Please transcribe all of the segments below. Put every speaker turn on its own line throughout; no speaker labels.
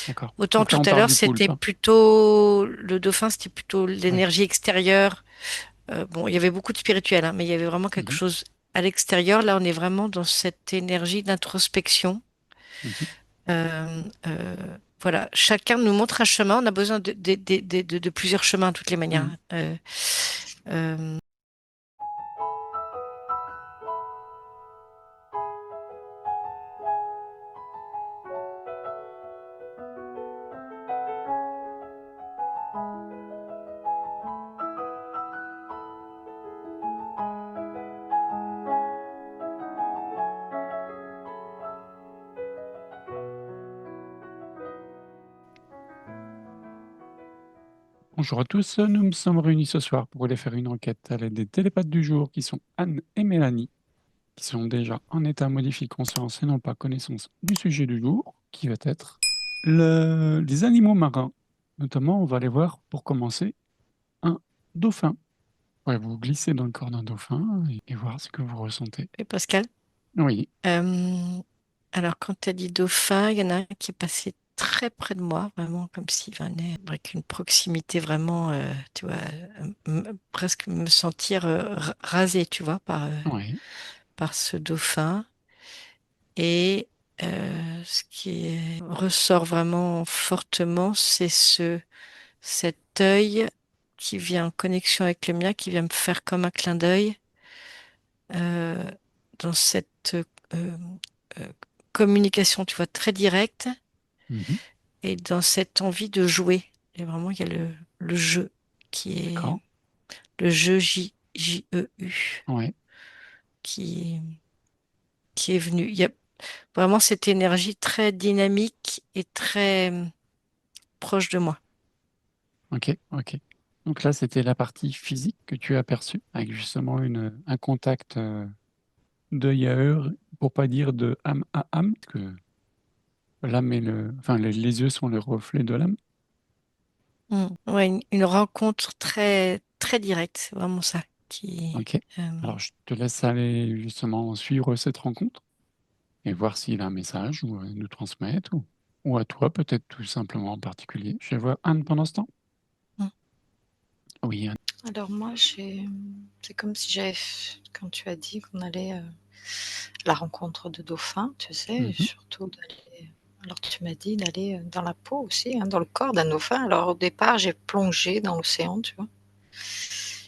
D'accord.
Autant
Donc là,
tout
on
à
parle
l'heure,
du
c'était
poulpe.
plutôt le dauphin, c'était plutôt
Oui.
l'énergie extérieure. Bon, il y avait beaucoup de spirituel, hein, mais il y avait vraiment quelque
Mhm,
chose à l'extérieur. Là, on est vraiment dans cette énergie d'introspection.
mhm.
Voilà, chacun nous montre un chemin. On a besoin de plusieurs chemins, de toutes les manières.
Mhm.
Euh,
Bonjour à tous, nous nous sommes réunis ce soir pour aller faire une enquête à l'aide des télépathes du jour qui sont Anne et Mélanie, qui sont déjà en état modifié conscience et n'ont pas connaissance du sujet du jour, qui va être les animaux marins. Notamment, on va aller voir pour commencer un dauphin. Ouais, vous glissez dans le corps d'un dauphin et voir ce que vous ressentez.
et Pascal.
Oui.
Euh, alors, quand tu as dit dauphin, il y en a un qui est passé très près de moi, vraiment comme s'il venait avec une proximité vraiment, tu vois, presque me sentir rasée, tu vois,
Oui.
par ce dauphin. Et ce ressort vraiment fortement, c'est cet œil qui vient en connexion avec le mien, qui vient me faire comme un clin d'œil euh, dans cette euh, euh, communication, tu vois, très directe
Mhm.
et dans cette envie de jouer. Et vraiment, il y a le jeu qui est
D'accord.
le jeu J-E-U
Ouais.
qui, qui est venu. Il y a vraiment cette énergie très dynamique et très proche de moi.
Ok. Ok. Donc là, c'était la partie physique que tu as aperçue, avec justement un contact d'œil à œil, pour pas dire de âme à âme, parce que l'âme et enfin, les yeux sont le reflet de l'âme.
Ouais, une rencontre très, très directe, c'est vraiment ça
Ok. Alors, je te laisse aller justement suivre cette rencontre et voir s'il a un message ou nous transmettre, ou à toi peut-être tout simplement en particulier. Je vais voir Anne pendant ce temps.
mm,
Oui, Anne.
Alors moi, c'est comme si quand tu as dit qu'on allait à la rencontre de dauphins, tu sais, et
Mhm.
surtout d'aller, alors tu m'as dit d'aller dans la peau aussi, hein, dans le corps d'un dauphin. Alors au départ, j'ai plongé dans l'océan, tu vois.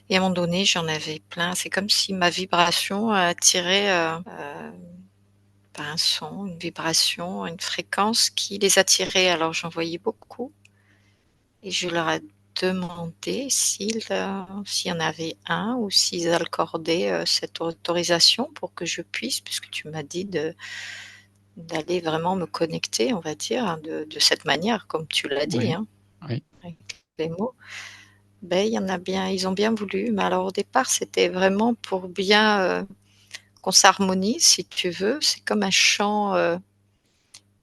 Et à un moment donné, j'en avais plein. C'est comme si ma vibration attirait pas un son, une vibration, une fréquence qui les attirait. Alors j'en voyais beaucoup. Et je leur ai demandé s'il y en avait un ou s'ils accordaient cette autorisation pour que je puisse, puisque tu m'as dit d'aller vraiment me connecter, on va dire, hein, de cette manière, comme tu l'as dit,
Oui,
hein,
oui,
avec les mots. Ben, il y en a bien, ils ont bien voulu. Mais alors au départ, c'était vraiment pour bien qu'on s'harmonise, si tu veux. C'est comme un chant,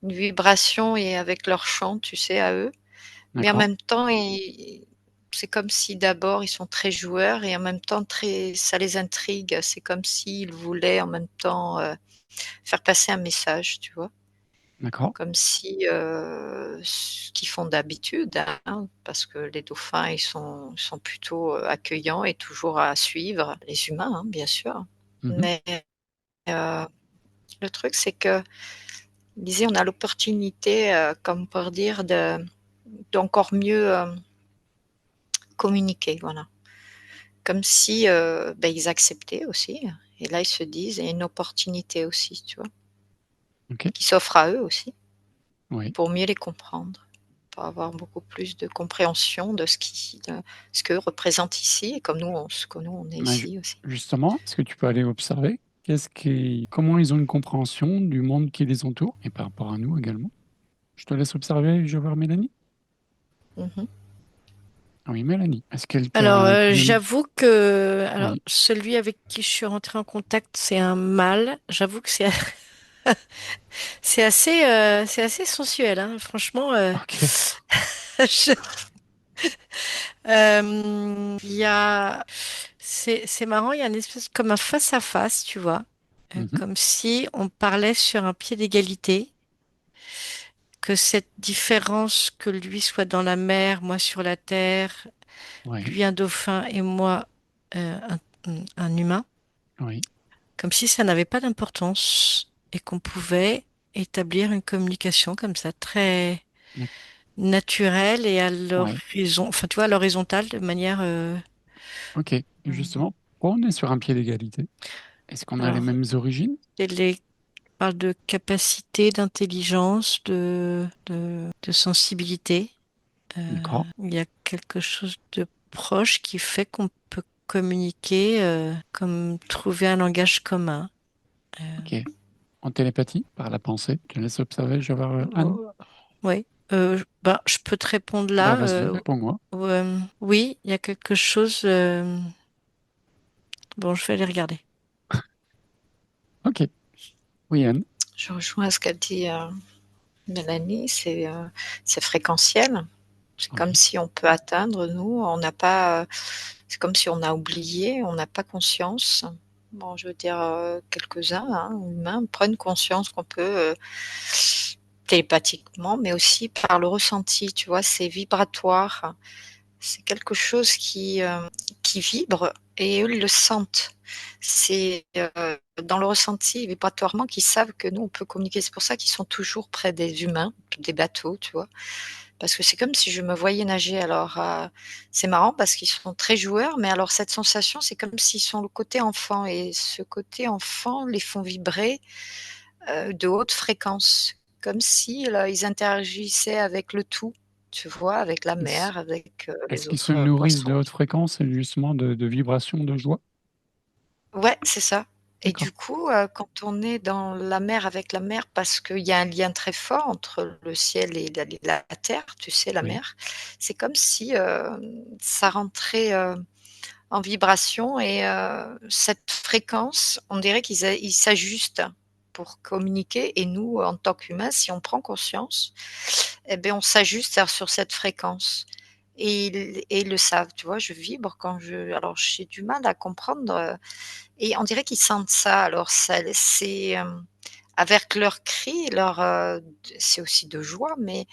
une vibration et avec leur chant, tu sais, à eux. Mais en
d'accord.
même temps, c'est comme si d'abord ils sont très joueurs et en même temps ça les intrigue. C'est comme s'ils voulaient en même temps faire passer un message, tu vois.
D'accord.
Comme si ce qu'ils font d'habitude, hein, parce que les dauphins ils sont plutôt accueillants et toujours à suivre, les humains, hein, bien sûr.
Mhm.
Mais euh, le truc, c'est que, il disait, on a l'opportunité, comme pour dire, d'encore mieux communiquer, voilà. Comme si ben, ils acceptaient aussi. Et là, ils se disent, il y a une opportunité aussi, tu vois,
Ok.
qui s'offre à eux aussi,
Oui.
pour mieux les comprendre, pour avoir beaucoup plus de compréhension de ce qu'eux représentent ici, et comme ce que nous, on est
Mais
ici aussi.
justement, est-ce que tu peux aller observer comment ils ont une compréhension du monde qui les entoure et par rapport à nous également? Je te laisse observer, je vais voir Mélanie.
Mhm.
Ah oui, Mélanie. Est-ce qu'elle
Alors,
t'a donné...
j'avoue que
Oui.
celui avec qui je suis rentrée en contact, c'est un mâle. J'avoue que c'est assez sensuel, hein. Franchement,
Ok.
je- il y a, c'est marrant, il y a une espèce comme un face-à-face, tu vois.
Mhm.
Comme si on parlait sur un pied d'égalité, que cette différence, que lui soit dans la mer, moi sur la terre,
Oui,
lui un dauphin et moi un humain,
oui,
comme si ça n'avait pas d'importance et qu'on pouvait établir une communication comme ça, très
d'ac-
naturelle et à
oui.
l'horizon, enfin tu vois, à l'horizontale de manière.
Ok. Et justement, pourquoi on est sur un pied d'égalité? Est-ce qu'on a les
Alors,
mêmes origines?
les parle de capacité, d'intelligence, de sensibilité.
D'accord.
Il y a quelque chose de proche qui fait qu'on peut communiquer, comme trouver un langage commun.
Ok. En télépathie, par la pensée. Je laisse observer, je vais voir Anne.
Oui. Ben, je peux te répondre
Bah
là.
vas-y, réponds-moi.
Oui, il y a quelque chose. Bon, je vais aller regarder.
Ok. Oui, Anne.
Je rejoins ce qu'a dit Mélanie, c'est fréquentiel. C'est comme
Oui.
si on peut atteindre, nous, on n'a pas, c'est comme si on a oublié, on n'a pas conscience. Bon, je veux dire, quelques-uns, hein, humains, prennent conscience qu'on peut télépathiquement, mais aussi par le ressenti, tu vois, c'est vibratoire. C'est quelque chose qui vibre et eux, ils le sentent. C'est dans le ressenti vibratoirement qu'ils savent que nous, on peut communiquer. C'est pour ça qu'ils sont toujours près des humains, des bateaux, tu vois. Parce que c'est comme si je me voyais nager. Alors, c'est marrant parce qu'ils sont très joueurs, mais alors cette sensation, c'est comme s'ils sont le côté enfant. Et ce côté enfant les font vibrer de haute fréquence. Comme si là, ils interagissaient avec le tout, tu vois, avec la
Est-ce
mer, avec
est-ce
les
qu'ils se
autres
nourrissent de
poissons.
haute fréquence et justement de vibrations de joie?
Ouais, c'est ça. Et
D'accord.
du coup, quand on est dans la mer avec la mer, parce qu'il y a un lien très fort entre le ciel et la terre, tu sais, la
Oui.
mer, c'est comme si, ça rentrait, en vibration et cette fréquence, on dirait ils s'ajustent pour communiquer et nous, en tant qu'humains, si on prend conscience, et beh, on s'ajuste sur cette fréquence et ils le savent, tu vois? Je vibre quand je alors j'ai du mal à comprendre, et on dirait qu'ils sentent ça. Alors ça c'est, avec leurs cris, c'est aussi de joie, mais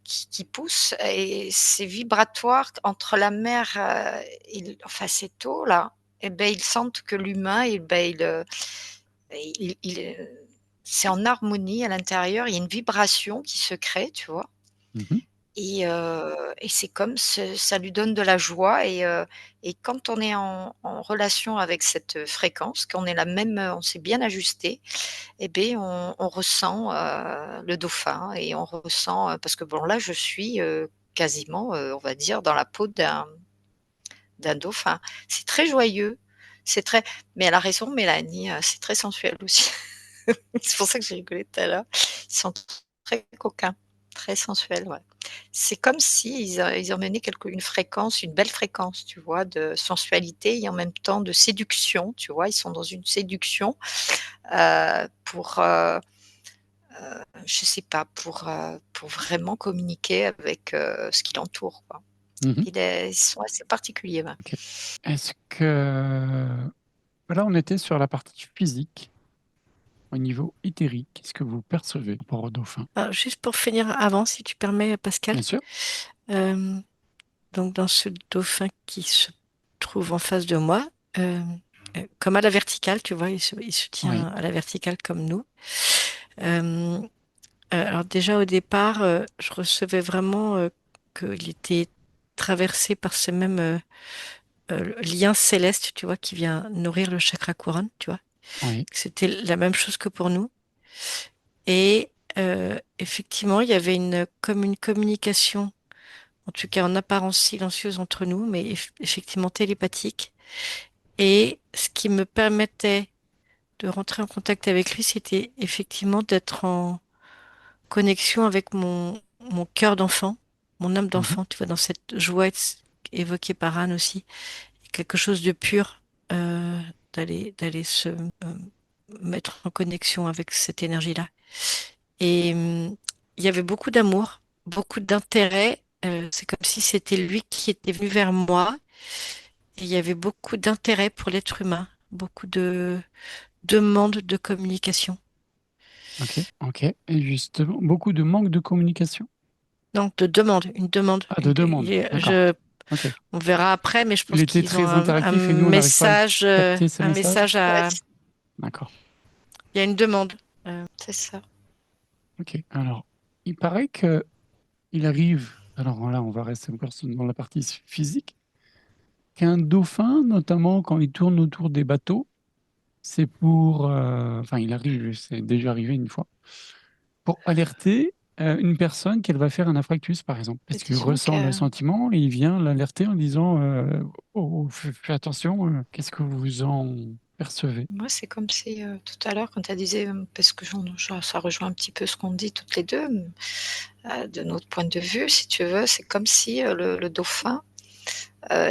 qui poussent et c'est vibratoire entre la mer, et enfin cette eau-là et beh, ils sentent que l'humain et beh, c'est en harmonie à l'intérieur. Il y a une vibration qui se crée, tu vois?
Mhm.
Et c'est comme ça lui donne de la joie et quand on est en relation avec cette fréquence, qu'on est la même, on s'est bien ajusté et beh, on ressent, le dauphin et on ressent, parce que bon là je suis, quasiment, on va dire dans la peau d'un dauphin. C'est très joyeux, c'est très mais elle a raison Mélanie, c'est très sensuel aussi. C'est pour ça que j'ai rigolé tout à l'heure. Ils sont très coquins, très sensuels, ouais. C'est comme ils emmenaient une fréquence, une belle fréquence, tu vois? De sensualité et en même temps de séduction, tu vois? Ils sont dans une séduction, pour, je sais pas, pour vraiment communiquer avec, ce qui l'entoure, quoi.
Mhm.
Ils sont assez particuliers, ouais.
Ok. Est-ce que là, on était sur la partie physique, au niveau éthérique. Qu'est-ce que vous percevez par rapport au dauphin?
Alors, juste pour finir avant, si tu permets, Pascal.
Bien sûr.
Euh, donc, dans ce dauphin qui se trouve en face de moi, euh, comme à la verticale, tu vois, il se tient
Oui.
à la verticale comme nous. Euh, alors déjà au départ, je recevais vraiment qu'il était traversé par ce même lien céleste, tu vois, qui vient nourrir le chakra couronne, tu vois.
Oui.
C'était la même chose que pour nous. Et effectivement, il y avait comme une communication, en tout cas en apparence silencieuse entre nous, mais effectivement télépathique. Et ce qui me permettait de rentrer en contact avec lui, c'était effectivement d'être en connexion avec mon cœur d'enfant, mon âme
Mhm.
d'enfant, tu vois, dans cette joie évoquée par Anne aussi, quelque chose de pur, d'aller se mettre en connexion avec cette énergie-là. Et il y avait beaucoup d'amour, beaucoup d'intérêt. C'est comme si c'était lui qui était venu vers moi. Et il y avait beaucoup d'intérêt pour l'être humain, beaucoup de demandes de communication.
Ok. Et justement, beaucoup de manque de communication.
Donc, une demande.
Ah, de demande. D'accord. Ok.
On verra après, mais je
Il
pense
était
qu'ils ont
très interactif et nous, on n'arrive pas à capter ce
un
message.
message
Ouais,
D'accord.
il y a une demande.
c'est ça.
Ok. Alors, il paraît que il arrive, alors là, on va rester encore dans la partie physique, qu'un dauphin, notamment quand il tourne autour des bateaux, c'est pour, enfin, il arrive, c'est déjà arrivé une fois, pour alerter une personne qu'elle va faire un infarctus, par exemple,
Mais
parce qu'il
disons
ressent le
que
sentiment et il vient l'alerter en disant oh, fais attention, qu'est-ce que vous en percevez?
moi, c'est comme si, tout à l'heure, quand tu disais, parce que ça rejoint un petit peu ce qu'on dit toutes les 2, de notre point de vue, si tu veux, c'est comme si, le dauphin,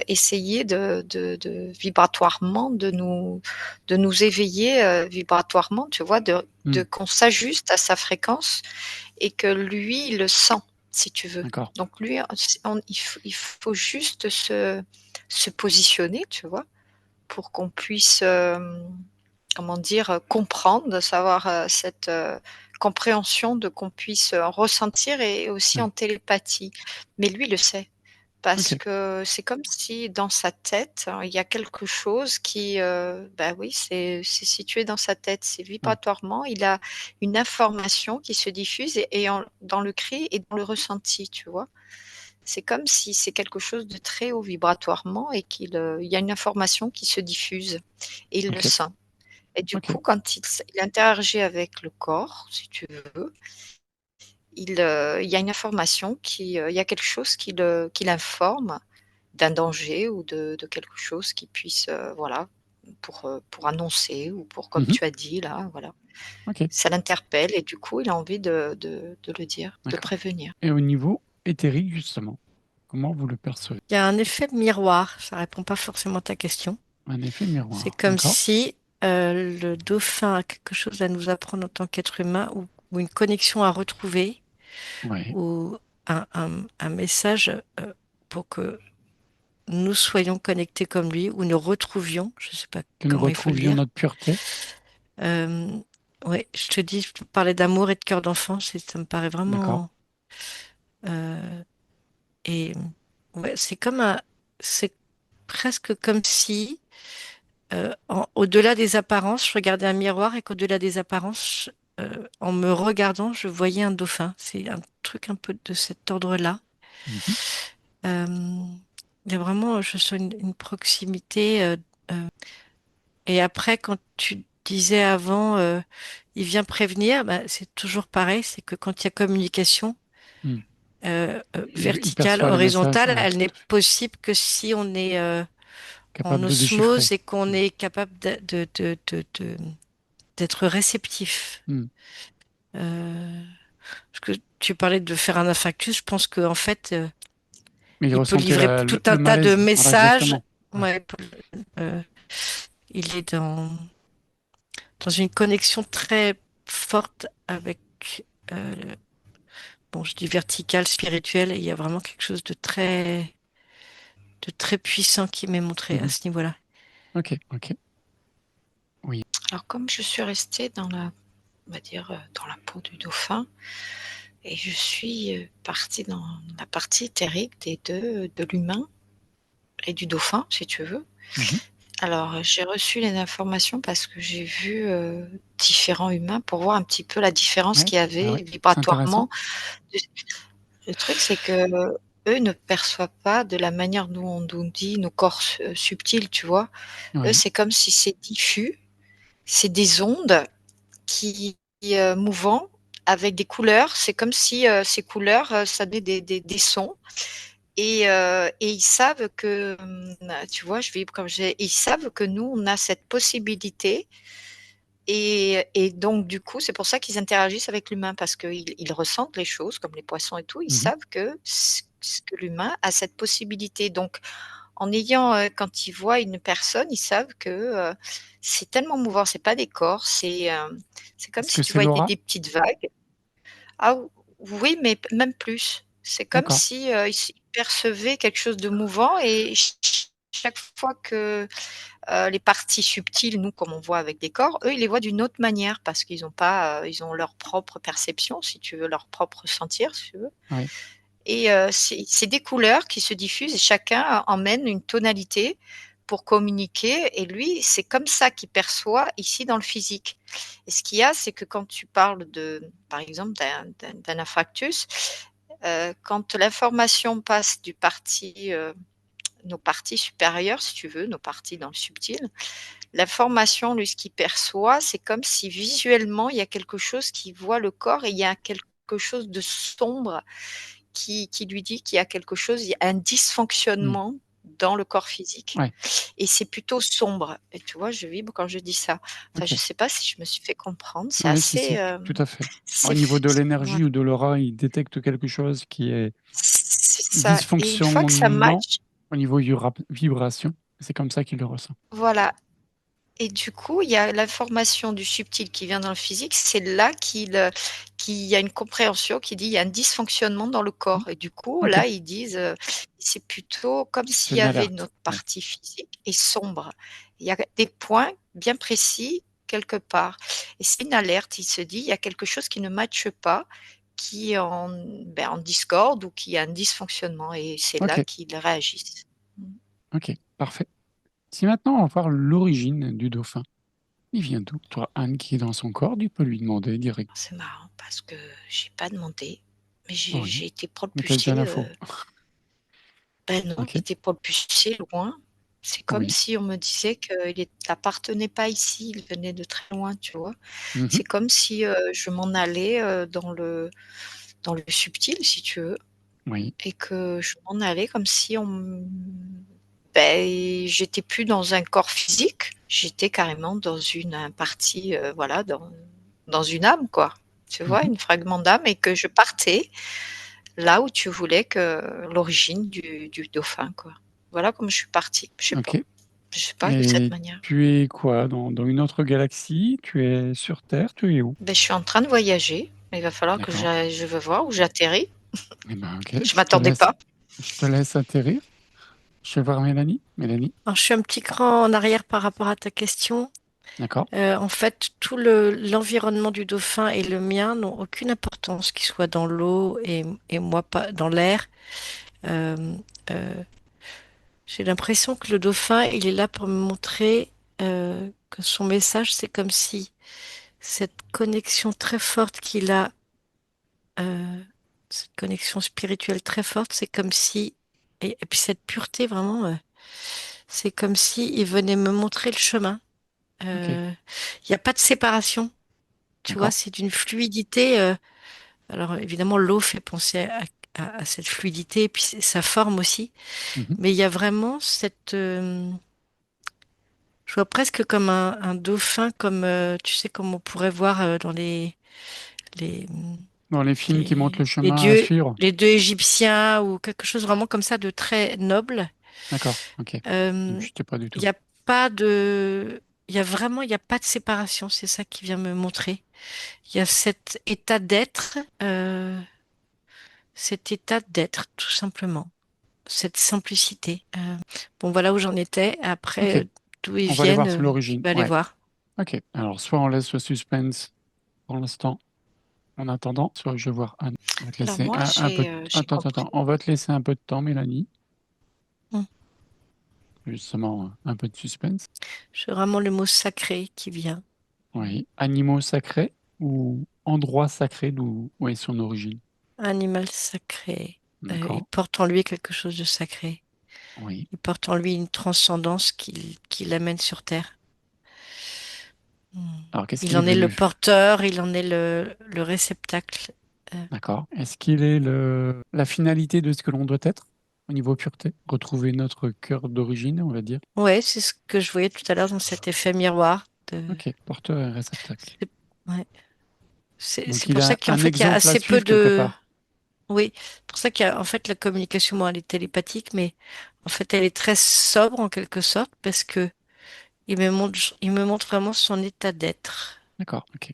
essayait de vibratoirement de nous éveiller, vibratoirement, tu vois? De
Hmm,
qu'on s'ajuste à sa fréquence et que lui, il le sent, si tu veux.
d'accord.
Donc lui, il faut juste se positionner, tu vois? Pour qu'on puisse, comment dire? Comprendre, savoir, cette, compréhension de qu'on puisse, ressentir et aussi en
Oui.
télépathie. Mais lui, il le sait. Parce
Ok.
que c'est comme si dans sa tête, il y a quelque chose qui, bah, oui, c'est situé dans sa tête, c'est
Oui.
vibratoirement, il a une information qui se diffuse et dans le cri et dans le ressenti, tu vois? C'est comme si c'est quelque chose de très haut vibratoirement et il y a une information qui se diffuse et il le
Ok.
sent. Et du
Ok.
coup, quand il interagit avec le corps, si tu veux, il y a une information il y a quelque chose qui l'informe d'un danger ou de quelque chose qui puisse, voilà, pour annoncer ou pour comme
Mhm.
tu as dit là, voilà.
Ok.
Ça l'interpelle et du coup, il a envie de le dire, de
D'accord.
prévenir.
Et au niveau éthérique, justement, comment vous le percevez?
Il y a un effet miroir, ça répond pas forcément à ta question.
Un effet
C'est
miroir.
comme
D'accord.
si le dauphin a quelque chose à nous apprendre en tant qu'être humain ou une connexion à retrouver
Oui.
ou un message pour que nous soyons connectés comme lui ou nous retrouvions, je ne sais pas
Que nous
comment il faut le
retrouvions
dire.
notre pureté.
Euh, ouais, je te dis, je parlais d'amour et de cœur d'enfant, ça me paraît
D'accord.
vraiment. euh, et ouais, c'est presque comme si, au-delà des apparences, je regardais un miroir et qu'au-delà des apparences, en me regardant, je voyais un dauphin. C'est un truc un peu de cet ordre-là.
Mhm.
Euh, il y a vraiment, je sens une proximité. Euh, et après, quand tu disais avant, il vient prévenir, bah, c'est toujours pareil, c'est que quand il y a communication,
Hmm. Il
verticale,
perçoit les messages,
horizontale,
oui,
elle
tout
n'est
à fait.
possible que si on est en
Capable de
osmose
déchiffrer.
et qu'on
Hmm.
est capable d'être réceptif.
Hmm.
Euh, Parce que tu parlais de faire un infarctus, je pense qu'en fait,
Mais il
il peut
ressentait
livrer tout un
le
tas de
malaise. Voilà,
messages.
exactement. Ouais.
Ouais, euh, il est dans une connexion très forte avec, euh, bon, je dis verticale, spirituelle, et il y a vraiment quelque chose de très puissant qui m'est montré à
Mhm.
ce niveau-là.
Ok, ok. Oui.
Alors comme je suis restée on va dire, dans la peau du dauphin et je suis, partie dans la partie éthérique des 2, de l'humain et du dauphin, si tu veux.
Mhm.
Alors, j'ai reçu les informations parce que j'ai vu, différents humains pour voir un petit peu la différence
Ouais,
qu'il y
ouais,
avait
ouais. C'est intéressant.
vibratoirement. Le truc, c'est que eux ne perçoivent pas de la manière dont on nous dit nos corps subtils, tu vois? Eux,
Oui.
c'est comme si c'est diffus, c'est des ondes qui, mouvant avec des couleurs. C'est comme si, ces couleurs, ça donnait des sons et ils savent que, tu vois, je vibre comme j'ai ils savent que nous, on a cette possibilité et donc du coup, c'est pour ça qu'ils interagissent avec l'humain parce qu'ils ressentent les choses comme les poissons et tout. Ils
Mhm.
savent que l'humain a cette possibilité. Donc en ayant, quand ils voient une personne, ils savent que, c'est tellement mouvant, c'est pas des corps, c'est comme
Est-ce
si
que
tu
c'est
voyais
Laura?
des petites vagues. Ah oui, mais même plus. C'est comme
D'accord.
si, ils percevaient quelque chose de mouvant et chaque fois que, les parties subtiles, nous, comme on voit avec des corps, eux, ils les voient d'une autre manière parce qu'ils ont pas, ils ont leur propre perception, si tu veux, leur propre sentir, si tu veux.
Oui.
Et c'est des couleurs qui se diffusent et chacun emmène une tonalité pour communiquer. Et lui, c'est comme ça qu'il perçoit ici dans le physique. Et ce qu'il y a, c'est que quand tu parles par exemple, d'un infarctus, quand l'information passe nos parties supérieures, si tu veux, nos parties dans le subtil, l'information, lui, ce qu'il perçoit, c'est comme si visuellement, il y a quelque chose qui voit le corps et il y a quelque chose de sombre qui lui dit qu'il y a quelque chose, il y a un
Mm.
dysfonctionnement dans le corps physique.
Ouais.
Et c'est plutôt sombre. Et tu vois, je vibre quand je dis ça. Enfin, je
Ok.
ne sais pas si je me suis fait comprendre. C'est
Oui, si,
assez.
si, tout à fait. Au
C'est
niveau de l'énergie
voilà,
ou de l'aura, il détecte quelque chose qui est
c'est ça. Et une fois que ça
dysfonctionnant
match,
au niveau vibration. C'est comme ça qu'il le ressent.
voilà. Et du coup, il y a l'information du subtil qui vient dans le physique. C'est là qu'il y a une compréhension qui dit il y a un dysfonctionnement dans le corps. Et du coup,
Ok,
là, ils disent c'est plutôt comme
c'est
s'il y
une
avait
alerte.
notre
Ouais.
partie physique et sombre. Il y a des points bien précis quelque part. Et c'est une alerte. Il se dit il y a quelque chose qui ne matche pas, qui est en discorde ou qui a un dysfonctionnement. Et c'est là
Ok,
qu'ils réagissent.
ok, parfait. Si maintenant on va voir l'origine du dauphin, il vient d'où? Toi, Anne, qui est dans son corps, tu peux lui demander direct.
C'est marrant parce que j'ai pas demandé, mais
Oui,
j'ai été
mais t'as déjà
propulsée,
l'info.
ben non,
Ok,
j'ai été propulsée loin. C'est comme
oui.
si on me disait qu'il appartenait pas ici, il venait de très loin, tu vois?
Mhm.
C'est comme si, je m'en allais, dans le subtil, si tu veux,
Oui,
et que je m'en allais comme si j'étais plus dans un corps physique, j'étais carrément dans une partie, voilà, dans une âme, quoi. Tu vois?
mhm.
Une fragment d'âme et que je partais là où tu voulais que l'origine du dauphin, quoi. Voilà comment je suis partie.
Ok.
Je sais pas de cette
Et
manière.
tu es quoi? Dans une autre galaxie? Tu es sur Terre? Tu es où?
Ben, je suis en train de voyager. Il va falloir que
D'accord.
je veux voir où j'atterris.
Eh ben, ok,
Je m'attendais pas.
je te laisse atterrir. Je vais voir Mélanie. Mélanie,
Alors, je suis un petit cran en arrière par rapport à ta question.
d'accord.
En fait, tout l'environnement du dauphin et le mien n'ont aucune importance, qu'il soit dans l'eau et moi pas dans l'air. Euh, euh, j'ai l'impression que le dauphin, il est là pour me montrer que son message, c'est comme si cette connexion très forte qu'il a, euh, cette connexion spirituelle très forte, c'est comme si, et puis cette pureté vraiment, c'est comme si il venait me montrer le chemin.
Ok,
Il n'y a pas de séparation. Tu vois,
d'accord.
c'est d'une fluidité. Alors évidemment, l'eau fait penser à cette fluidité, et puis sa forme aussi.
Mhm.
Mais il y a vraiment cette... je vois presque comme un dauphin, comme tu sais, comme on pourrait voir dans les,
Dans les films qui montrent le
les
chemin à
dieux,
suivre.
les dieux égyptiens ou quelque chose vraiment comme ça de très noble.
D'accord, ok.
Euh,
Je sais pas du
Il
tout.
n'y a pas de... Il y a vraiment, il n'y a pas de séparation, c'est ça qui vient me montrer. Il y a cet état d'être, cet état d'être, tout simplement. Cette simplicité. Bon, voilà où j'en étais.
Ok,
Après, d'où ils
on va aller
viennent,
voir sur
je
l'origine.
vais aller
Ouais,
voir.
ok. Alors, soit on laisse le suspense pour l'instant, en attendant, soit je vais voir Anne. On va te
Alors
laisser
moi,
un peu de...
j'ai
Attends,
compris.
attends. On va te laisser un peu de temps, Mélanie.
Hmm.
Justement, un peu de suspense.
C'est vraiment le mot sacré qui vient.
Oui. Animaux sacrés ou endroit sacré où est son origine?
Animal sacré. Il
D'accord.
porte en lui quelque chose de sacré.
Oui.
Il porte en lui une transcendance qui l'amène sur Terre. Hmm.
Alors, qu'est-ce
Il
qu'il est
en est le
venu?
porteur, il en est le réceptacle.
D'accord. Est-ce qu'il est la finalité de ce que l'on doit être au niveau pureté? Retrouver notre cœur d'origine, on va dire.
Ouais, c'est ce que je voyais tout à l'heure dans cet effet miroir.
Ok, porteur et réceptacle.
C'est ouais.
Donc,
C'est
il
pour ça
a
qu'en
un
fait, il y a
exemple à
assez peu
suivre quelque
de...
part.
Oui, c'est pour ça qu'il y a en fait la communication, bon, elle est télépathique, mais en fait elle est très sobre en quelque sorte parce que il me montre vraiment son état d'être.
D'accord, ok.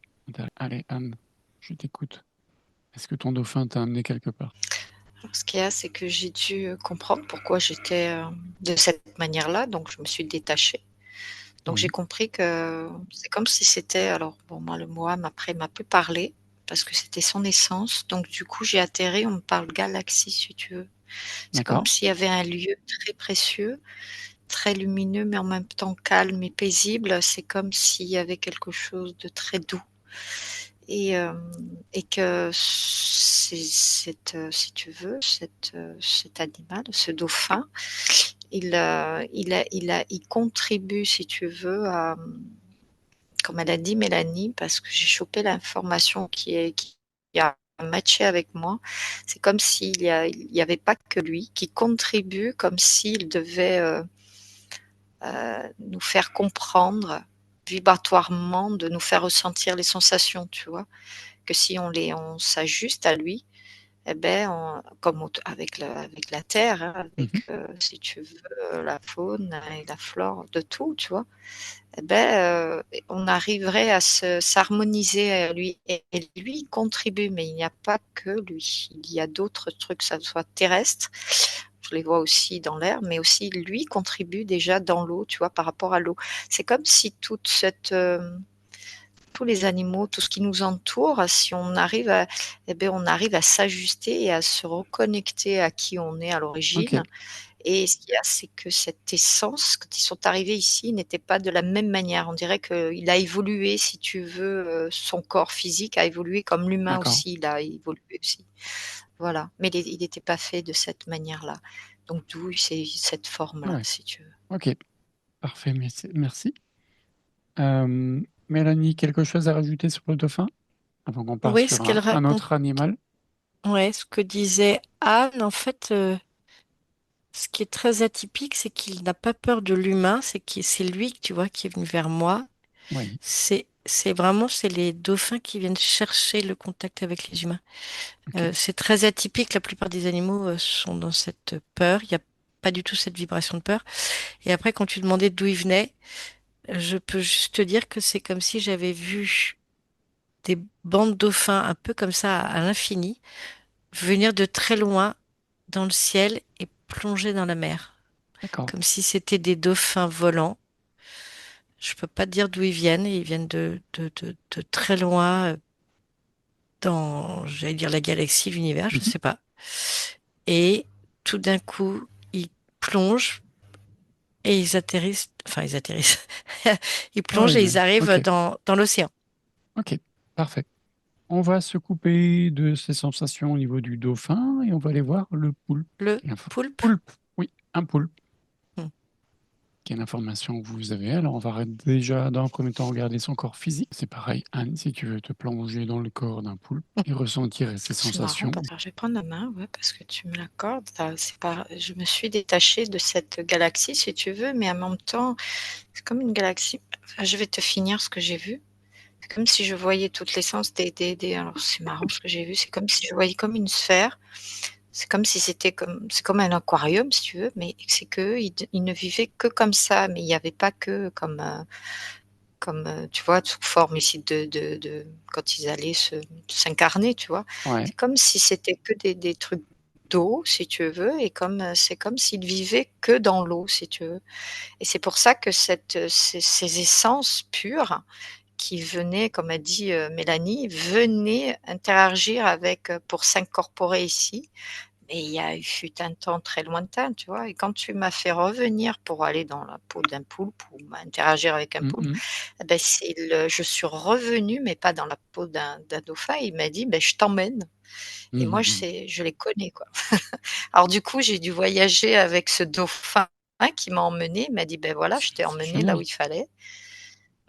Allez, Anne, je t'écoute. Est-ce que ton dauphin t'a amené quelque part?
Alors, ce qu'il y a, c'est que j'ai dû comprendre pourquoi j'étais de cette manière-là, donc je me suis détachée. Donc j'ai
Oui,
compris que c'est comme si c'était alors bon moi le mot âme après m'a plus parlé parce que c'était son essence. Donc du coup j'ai atterri, on me parle galaxie si tu veux. C'est comme
d'accord.
s'il y avait un lieu très précieux, très lumineux, mais en même temps calme et paisible. C'est comme s'il y avait quelque chose de très doux et que si tu veux, cet animal, ce dauphin, il contribue, si tu veux, à, comme elle a dit Mélanie, parce que j'ai chopé l'information qui a matché avec moi. C'est comme il y avait pas que lui qui contribue, comme s'il devait nous faire comprendre vibratoirement, de nous faire ressentir les sensations, tu vois. Que si on s'ajuste à lui, eh ben, comme avec la terre, hein,
Mhm.
si tu veux, la faune et la flore de tout, tu vois, eh ben, on arriverait à s'harmoniser à lui. Et lui il contribue, mais il n'y a pas que lui. Il y a d'autres trucs, ça soit terrestre. Je les vois aussi dans l'air, mais aussi lui contribue déjà dans l'eau, tu vois, par rapport à l'eau. C'est comme si tous les animaux, tout ce qui nous entoure, si on arrive eh ben, on arrive à s'ajuster et à se reconnecter à qui on est à
Ok,
l'origine. Et ce qu'il y a, c'est que cette essence, quand ils sont arrivés ici, n'était pas de la même manière. On dirait qu'il a évolué, si tu veux, son corps physique a évolué comme l'humain
d'accord.
aussi, il a évolué aussi. Voilà. Mais il n'était pas fait de cette manière-là. Donc d'où c'est cette forme-là,
Ouais,
si tu veux.
ok, parfait, merci. Mélanie, quelque chose à rajouter sur le dauphin avant qu'on passe
Oui, ce
sur
qu'elle
un
raconte,
autre animal?
ouais, ce que disait Anne, en fait, ce qui est très atypique, c'est qu'il n'a pas peur de l'humain, c'est lui, tu vois, qui est venu vers moi.
Oui,
C'est les dauphins qui viennent chercher le contact avec les humains.
ok,
C'est très atypique. La plupart des animaux sont dans cette peur. Il n'y a pas du tout cette vibration de peur. Et après, quand tu demandais d'où il venait, je peux juste te dire que c'est comme si j'avais vu des bandes de dauphins un peu comme ça à l'infini venir de très loin dans le ciel et plonger dans la mer.
d'accord.
Comme si c'était des dauphins volants. Je peux pas te dire d'où ils viennent. Ils viennent de très loin dans, j'allais dire la galaxie, l'univers, je ne
Mhm.
sais pas. Et tout d'un coup, ils plongent et ils atterrissent. Ils
Ah
plongent
oui,
et
mais
ils arrivent
ok,
dans l'océan.
ok, parfait. On va se couper de ces sensations au niveau du dauphin et on va aller voir le poulpe.
Le poulpe.
Poulpe, oui, un poulpe.
Hmm.
Quelle information que vous avez? Alors, on va déjà, dans un premier temps, regarder son corps physique. C'est pareil, Anne, si tu veux te plonger dans le corps d'un poulpe et ressentir ses
C'est marrant
sensations.
parce que je vais prendre la main, ouais, parce que tu me l'accordes. Là, c'est pas, je me suis détachée de cette galaxie, si tu veux, mais en même temps, c'est comme une galaxie. Enfin, je vais te finir ce que j'ai vu. C'est comme si je voyais toute l'essence alors c'est marrant ce que j'ai vu. C'est comme si je voyais comme une sphère. C'est comme si c'est comme un aquarium, si tu veux, mais c'est que ils ne vivaient que comme ça, mais il n'y avait pas que tu vois, sous forme ici quand ils allaient s'incarner, tu vois?
Ouais.
C'est comme si c'était que des trucs d'eau, si tu veux, et c'est comme s'ils vivaient que dans l'eau, si tu veux, et c'est pour ça que ces essences pures qui venaient, comme a dit, Mélanie, venaient interagir pour s'incorporer ici. Mais il fut un temps très lointain, tu vois? Et quand tu m'as fait revenir pour aller dans la peau d'un poulpe ou interagir avec un poulpe,
Mhm.
eh beh, je suis revenue, mais pas dans la peau d'un dauphin. Il m'a dit: «Beh, je t'emmène» et moi,
Mhm.
je les connais, quoi. Alors du coup, j'ai dû voyager avec ce dauphin qui m'a emmenée. Il m'a dit: «Beh, voilà, je t'ai
C'est
emmenée là où
génial.
il fallait».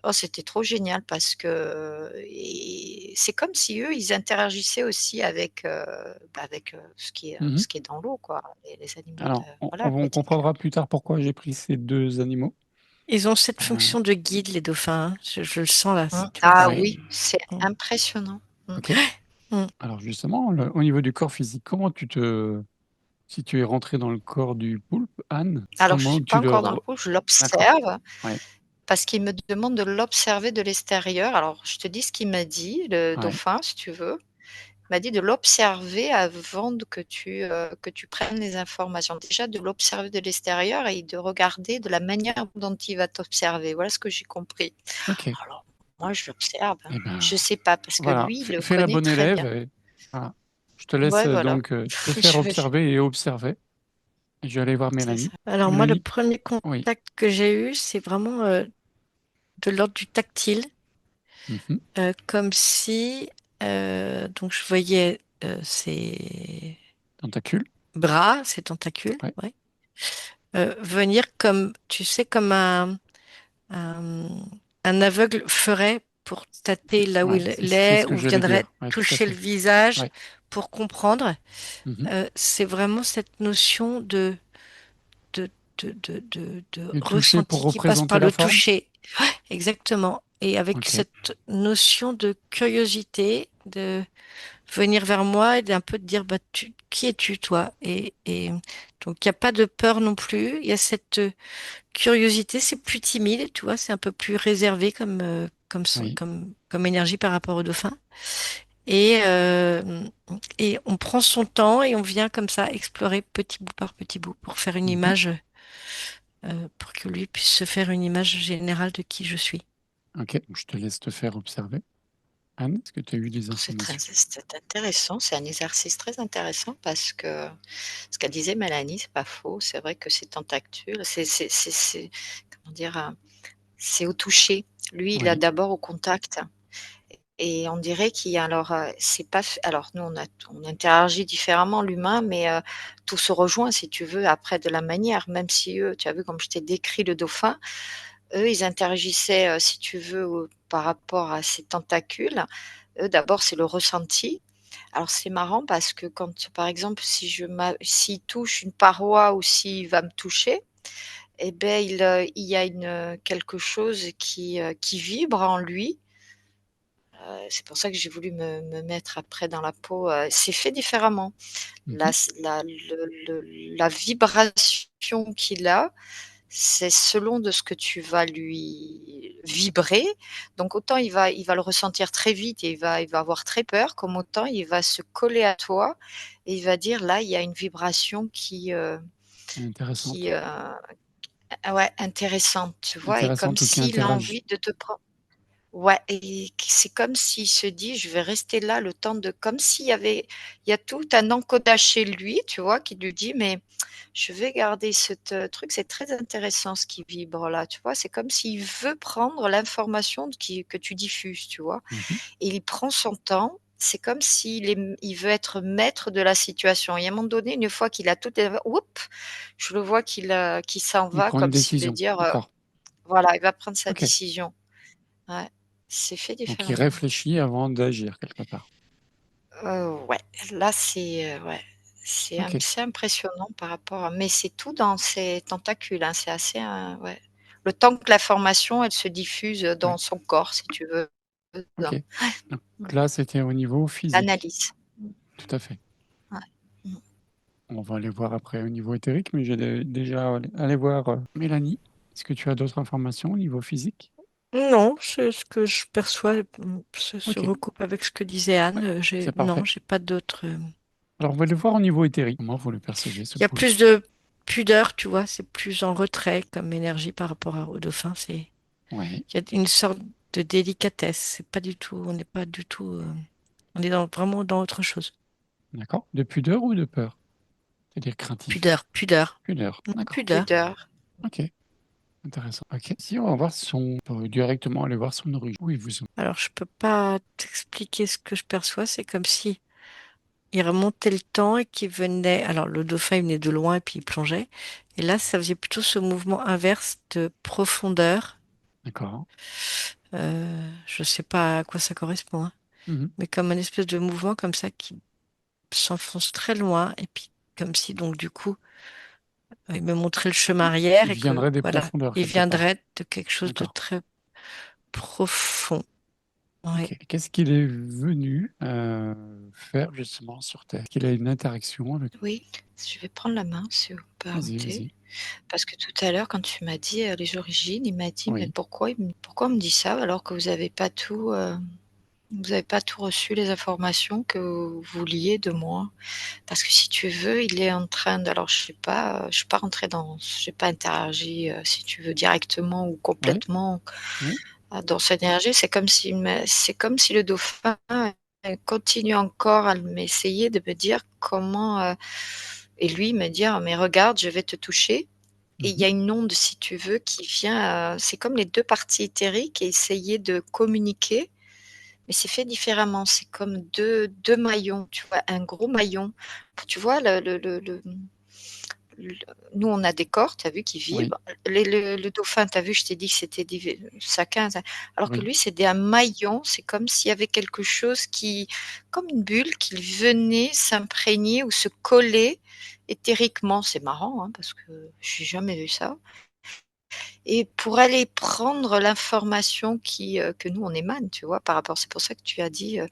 Oh, c'était trop génial parce que et c'est comme si eux, ils interagissaient aussi avec,
Mhm.
ce qui est dans l'eau, quoi, les animaux de
Alors,
voilà,
on
aquatiques.
comprendra plus tard pourquoi j'ai pris ces deux animaux.
Ils ont cette
Euh,
fonction de guide, les dauphins, hein. Je le sens là,
Mmh.
tu vois.
Ah
ouais,
oui, c'est
Mm.
impressionnant. Mmh.
ok.
Mm.
Alors justement, au niveau du corps physique, si tu es rentré dans le corps du poulpe, Anne,
Alors je
comment
suis pas
tu le...
encore dans le coup, je
D'accord,
l'observe
ouais,
parce qu'il me demande de l'observer de l'extérieur. Alors je te dis ce qu'il m'a dit, le
ouais,
dauphin, si tu veux. m'a dit de l'observer avant que tu prennes les informations. Déjà de l'observer de l'extérieur et de regarder de la manière dont il va t'observer. Voilà ce que j'ai compris.
Ok.
Alors moi je l'observe, hein.
Eh ben,
Je sais pas parce que
voilà.
lui, il le
Fais la
connaît
bonne
très
élève.
bien.
Voilà. Je te laisse
Ouais, voilà.
donc te faire
Je vais
observer et observer. Je vais aller voir
c'est
Mélanie.
ça.
Alors moi, le
Mélanie,
premier
oui.
contact que j'ai eu, c'est vraiment de l'ordre du tactile,
Mhm.
comme si donc je voyais ses
Tentacule.
bras, ses tentacules,
Ouais.
ouais, venir comme, tu sais, comme un, un aveugle ferait pour tâter là où
Ouais.
il
C'est ce
est,
que
ou
j'allais
viendrait
dire. Ouais, tout à
toucher le
fait.
visage
Ouais.
pour comprendre.
Mhm.
C'est vraiment cette notion de, de
Le toucher pour
ressenti qui passe
représenter
par
la
le
forme.
toucher. Exactement. Et avec
Ok.
cette notion de curiosité, de venir vers moi et d'un peu de dire, bah, qui es-tu, toi? Et donc, il n'y a pas de peur non plus. Il y a cette curiosité, c'est plus timide, tu vois, c'est un peu plus réservé
Oui.
comme énergie par rapport au dauphin. Et, euh, et on prend son temps et on vient comme ça explorer petit bout par petit bout pour faire une
Mhm.
image, pour que lui puisse se faire une image générale de qui je suis.
Ok. Je te laisse te faire observer. Anne, est-ce que tu as eu des informations?
C'est intéressant, c'est un exercice très intéressant parce que ce qu'elle disait Mélanie, c'est pas faux. C'est vrai que c'est tentacule, c'est comment dire? C'est au toucher. Lui, il a
Oui.
d'abord au contact et on dirait qu'il y a alors, c'est pas f alors nous on interagit différemment l'humain, mais tout se rejoint si tu veux après de la manière, même si eux, tu as vu comme je t'ai décrit le dauphin, eux, ils interagissaient, si tu veux, par rapport à ces tentacules. Eux, d'abord, c'est le ressenti. Alors c'est marrant parce que quand, par exemple, si s'il touche une paroi ou s'il va me toucher, et beh, il y a quelque chose qui vibre en lui. C'est pour ça que j'ai voulu me mettre après dans la peau, c'est fait différemment. La
Mhm.
s la la vibration qu'il a, c'est selon de ce que tu vas lui vibrer. Donc autant il va le ressentir très vite et il va avoir très peur, comme autant il va se coller à toi et il va dire: «Là, il y a une vibration qui,
Intéressante.
ah ouais, intéressante», tu vois? Et comme
Intéressante ou qui
s'il a
interagit.
envie de te prendre. Ouais et c'est comme s'il se dit: «Je vais rester là le temps de», comme il y a tout un encodage chez lui, tu vois? Qui lui dit: «Mais je vais garder cet, truc». C'est très intéressant ce qui vibre là, tu vois? C'est comme s'il veut prendre l'information que tu diffuses, tu vois?
Mhm.
Et il prend son temps. C'est comme il veut être maître de la situation et à un moment donné, une fois qu'il a tout je le vois qu'il s'en
Il
va
prend une
comme s'il veut
décision.
dire,
D'accord.
voilà, il va prendre sa
Ok.
décision. Ouais, c'est fait
Donc il
différemment.
réfléchit avant d'agir quelque part.
Ouais, là, ouais,
Ok.
c'est impressionnant par rapport à, mais c'est tout dans ses tentacules, hein, c'est assez, ouais. Le temps que l'information, elle se diffuse,
Ouais.
dans son corps, si tu veux,
Ok.
dans
Donc
mmh,
là, c'était au niveau physique.
l'analyse.
Tout à fait.
Ouais. Mmh.
On va aller voir après au niveau éthérique, mais j'ai déjà aller voir Mélanie. Est-ce que tu as d'autres informations au niveau physique?
Non, c'est ce que je perçois, se
Ok.
recoupe avec ce que disait Anne.
Ouais. C'est
Non,
parfait.
j'ai pas d'autres.
Alors, on va aller voir au niveau éthérique. Comment vous le percevez, ce
Il y a
pouls?
plus de pudeur, tu vois, c'est plus en retrait comme énergie par rapport au dauphin.
Oui.
Il y a une sorte de délicatesse. C'est pas du tout, on n'est pas du tout, on est vraiment dans autre chose.
D'accord. De pudeur ou de peur? C'est-à-dire craintif.
Pudeur, pudeur,
Pudeur.
non,
D'accord.
pudeur.
Pudeur.
Ok. Intéressant. Ok. Si on va voir on peut directement aller voir son origine. Oui, vous.
Alors, je peux pas t'expliquer ce que je perçois. C'est comme si il remontait le temps et qu'il venait. Alors, le dauphin, il venait de loin et puis il plongeait. Et là, ça faisait plutôt ce mouvement inverse de profondeur.
D'accord.
Je sais pas à quoi ça correspond, hein,
Mhm.
mais comme un espèce de mouvement comme ça qui s'enfonce très loin et puis comme si donc du coup il me montrait le chemin arrière
Il
et que
viendrait des
voilà,
profondeurs
il
quelque part.
viendrait de quelque chose de
D'accord.
très profond.
Ok.
Ouais.
Qu'est-ce qu'il est venu faire justement sur Terre? Qu'il a une interaction avec.
Oui, je vais prendre la main si vous
Vas-y,
permettez,
vas-y.
parce que tout à l'heure quand tu m'as dit, les origines, il m'a dit: «Mais
Oui.
pourquoi on me dit ça alors que vous avez pas tout?» Vous n'avez pas tout reçu les informations que vous vouliez de moi. Parce que si tu veux, il est en train de, alors je sais pas, je suis pas rentrée dans, j'ai pas interagi, si tu veux, directement ou
Oui,
complètement
oui,
dans cette énergie. C'est comme si le dauphin continue encore à m'essayer de me dire comment, et lui me dire, mais regarde, je vais te toucher. Et il y
mhm,
a une onde, si tu veux, qui vient, c'est comme les deux parties éthériques et essayer de communiquer, mais c'est fait différemment. C'est comme deux maillons, tu vois, un gros maillon. Tu vois, le- nous, on a des corps, tu as vu, qui
oui,
vibrent. Le dauphin, tu as vu, je t'ai dit que c'était chacun. Alors que
oui.
lui, c'est un maillon. C'est comme s'il y avait quelque chose qui, comme une bulle, qui venait s'imprégner ou se coller éthériquement. C'est marrant, hein, parce que je n'ai jamais vu ça. Et pour aller prendre l'information que nous, on émane, tu vois, par rapport. C'est pour ça que tu as dit. Et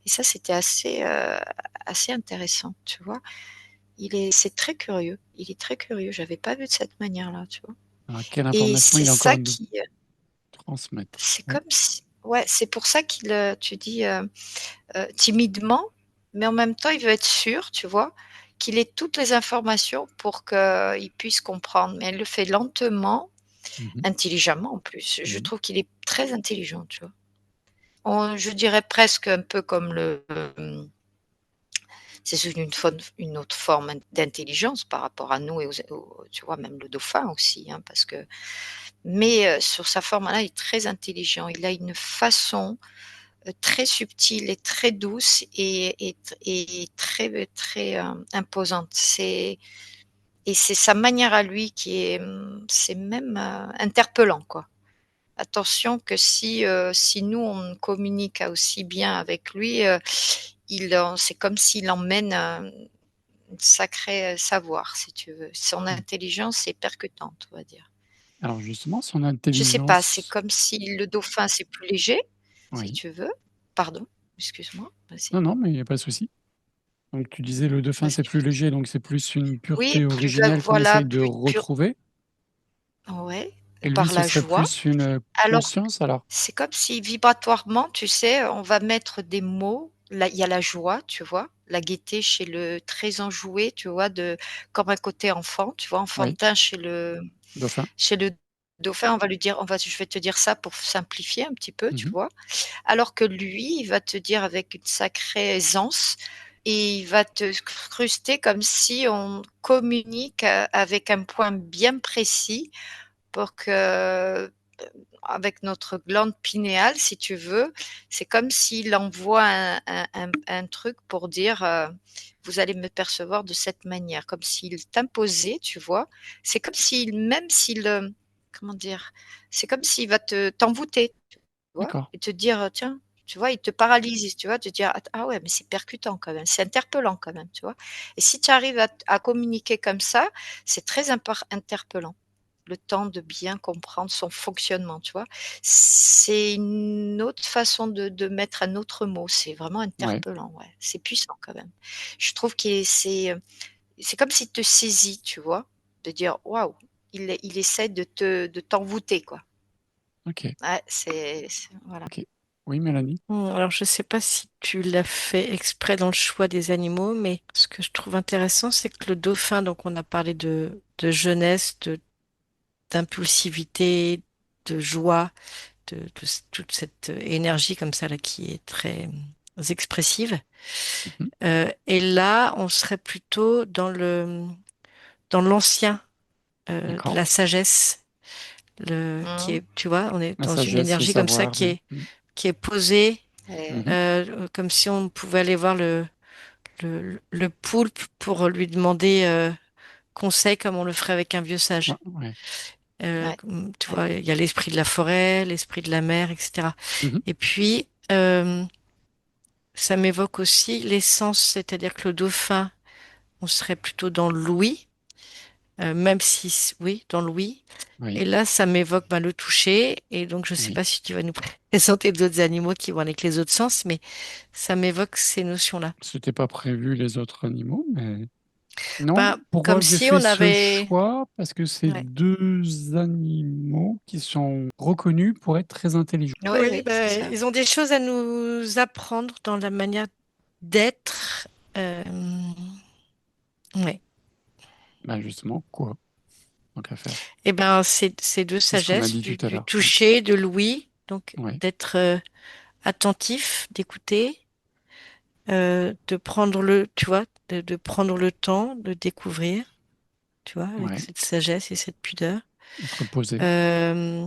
ça, c'était assez intéressant, tu vois. C'est très curieux. Il est très curieux. J'avais pas vu de cette manière-là, tu vois.
Alors, quelle
Et
information
c'est
il est encore
ça
à nous
qui,
transmettre?
c'est
Oui,
comme si, ouais, c'est pour ça qu'il, tu dis timidement, mais en même temps, il veut être sûr, tu vois, qu'il ait toutes les informations pour qu'il puisse comprendre. Mais il le fait lentement,
mhm,
intelligemment en plus. Je
mhm.
trouve qu'il est très intelligent, tu vois. Je dirais presque un peu comme c'est sous une autre forme d'intelligence par rapport à nous et tu vois, même le dauphin aussi, hein, parce que, mais sur sa forme-là, il est très intelligent. Il a une façon très subtile et très douce et très, très imposante. Et c'est sa manière à lui qui est, c'est même interpellant, quoi. Attention que si nous on communique aussi bien avec lui, c'est comme s'il emmène un sacré savoir, si tu veux. Son
Mm.
intelligence est percutante, on va dire.
Alors justement, son
Je sais pas, c'est
intelligence,
comme si le dauphin, c'est plus léger, si
oui.
tu veux. Pardon, excuse-moi,
Non,
vas-y,
non, mais il n'y a pas de souci. Donc tu disais le dauphin c'est
vas-y.
plus léger, donc c'est plus une
Oui,
pureté
plus
originelle qu'on
voilà,
essaye de
plus pur,
retrouver.
ouais,
Et lui,
par
ce
la
serait
joie.
plus une
Alors,
conscience alors.
c'est comme si vibratoirement, tu sais, on va mettre des mots. Là, il y a la joie, tu vois, la gaieté chez le très enjoué, tu vois, comme un côté enfant, tu vois,
Oui,
enfantin
dauphin.
chez le dauphin. On va lui dire, je vais te dire ça pour simplifier un petit peu, tu
Mhm.
vois. Alors que lui, il va te dire avec une sacrée aisance et il va te cruster comme si on communique avec un point bien précis pour que avec notre glande pinéale, si tu veux, c'est comme s'il envoie un truc pour dire vous allez me percevoir de cette manière, comme s'il t'imposait, tu vois. C'est comme s'il, même s'il, comment dire, c'est comme s'il va t'envoûter, tu vois,
D'accord.
et te dire tiens, tu vois, il te paralyse, tu vois, te dire ah ouais, mais c'est percutant quand même, c'est interpellant quand même, tu vois. Et si tu arrives à communiquer comme ça, c'est très interpellant le temps de bien comprendre son fonctionnement, tu vois. C'est une autre façon de mettre un autre mot. C'est vraiment
Ouais,
interpellant, ouais. C'est puissant quand même. Je trouve que c'est comme s'il te saisit, tu vois, de dire waouh, il essaie de t'envoûter, quoi.
ok,
Ouais, voilà.
ok. Oui, Mélanie.
Alors, je ne sais pas si tu l'as fait exprès dans le choix des animaux, mais ce que je trouve intéressant, c'est que le dauphin, donc on a parlé de jeunesse, d'impulsivité, de joie, toute cette énergie comme ça là qui est très expressive.
Mhm.
Et là, on serait plutôt dans l'ancien,
D'accord.
la sagesse, qui
Mmh.
est, tu vois, on est
La
dans une
sagesse, le
énergie comme ça
savoir. Mhm.
qui est posée,
Mhm.
comme si on pouvait aller voir le poulpe pour lui demander conseil comme on le ferait avec un vieux
Ouais,
sage.
ouais.
Ouais,
Tu
ouais.
vois, il y a l'esprit de la forêt, l'esprit de la mer, etc.
Mhm.
Et puis, ça m'évoque aussi l'essence, c'est-à-dire que le dauphin, on serait plutôt dans l'ouïe, même si, oui, dans l'ouïe. Et
Oui,
là, ça m'évoque ben, le toucher. Et donc, je ne sais
oui.
pas si tu vas nous présenter d'autres animaux qui vont avec les autres sens, mais ça m'évoque ces notions-là.
C'était pas prévu les autres animaux, mais. Non,
Ben,
pourquoi
comme
j'ai
si
fait
on
ce
avait...
choix? Parce que c'est
Ouais.
deux animaux qui sont reconnus pour être très intelligents.
Oui,
Oui,
oui, c'est
ben,
ça.
ils ont des choses à nous apprendre dans la manière d'être. Ouais.
Ben justement, quoi? Tant qu'à faire.
Eh ben, c'est de
C'est ce qu'on a
sagesse,
dit tout à
du
l'heure.
toucher, de l'ouïe, donc
Oui,
d'être attentif, d'écouter, de prendre tu vois, de prendre le temps de découvrir, tu vois, avec
ouais.
cette sagesse et cette pudeur.
Être posé.
Euh,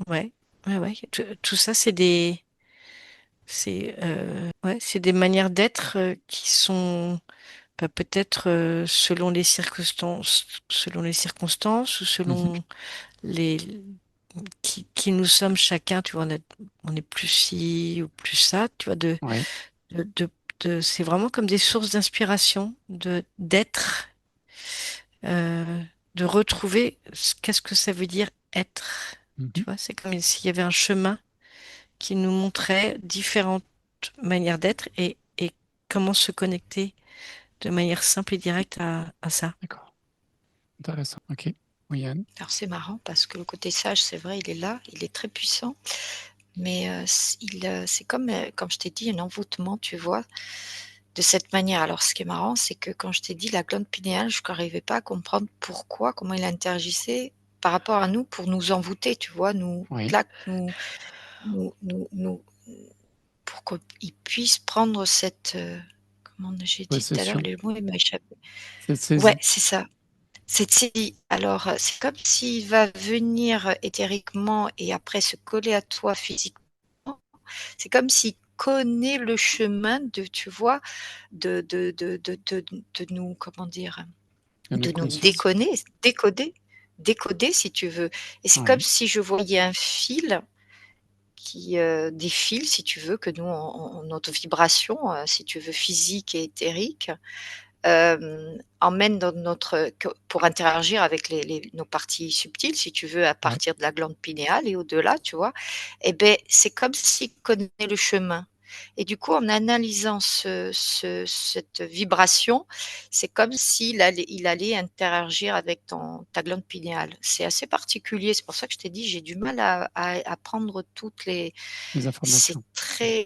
ouais, ouais. Tout ça, c'est des manières d'être qui sont peut-être selon les circonstances ou
Mhm.
selon les qui nous sommes chacun, tu vois, on est plus ci ou plus ça, tu vois,
Ouais.
de, de- c'est vraiment comme des sources d'inspiration, d'être, de retrouver qu'est-ce que ça veut dire être. Tu
Mhm.
vois, c'est comme s'il y avait un chemin qui nous montrait différentes manières d'être et comment se connecter de manière simple et directe à ça.
D'accord. Intéressant. Ok. Oui, Yann.
Alors c'est marrant parce que le côté sage, c'est vrai, il est là, il est très puissant, mais c'est comme je t'ai dit, un envoûtement, tu vois, de cette manière. Alors ce qui est marrant, c'est que quand je t'ai dit la glande pinéale, je n'arrivais pas à comprendre pourquoi, comment il interagissait par rapport à nous pour nous envoûter, tu vois, nous
Oui.
clac, nous pour qu'il puisse prendre cette, comment j'ai dit tout à l'heure,
Possession.
le mot il m'a échappé.
Cette
Ouais,
saisie.
c'est ça. Cette saisie. Alors, c'est comme s'il va venir éthériquement et après se coller à toi physiquement. C'est comme s'il connaît le chemin de, tu vois, de nous, comment dire,
De
de
notre
nous
conscience.
décoder si tu veux. Et c'est comme
Oui.
si je voyais un fil des fils, si tu veux, que nous, notre vibration, si tu veux, physique et éthérique, emmène dans pour interagir avec nos parties subtiles, si tu veux, à
Ouais.
partir de la glande pinéale et au-delà, tu vois. Et ben, c'est comme s'il connaît le chemin. Et du coup, en analysant cette vibration, c'est comme il allait interagir avec ta glande pinéale. C'est assez particulier. C'est pour ça que je t'ai dit, j'ai du mal à prendre toutes les.
Les
C'est
informations.
très,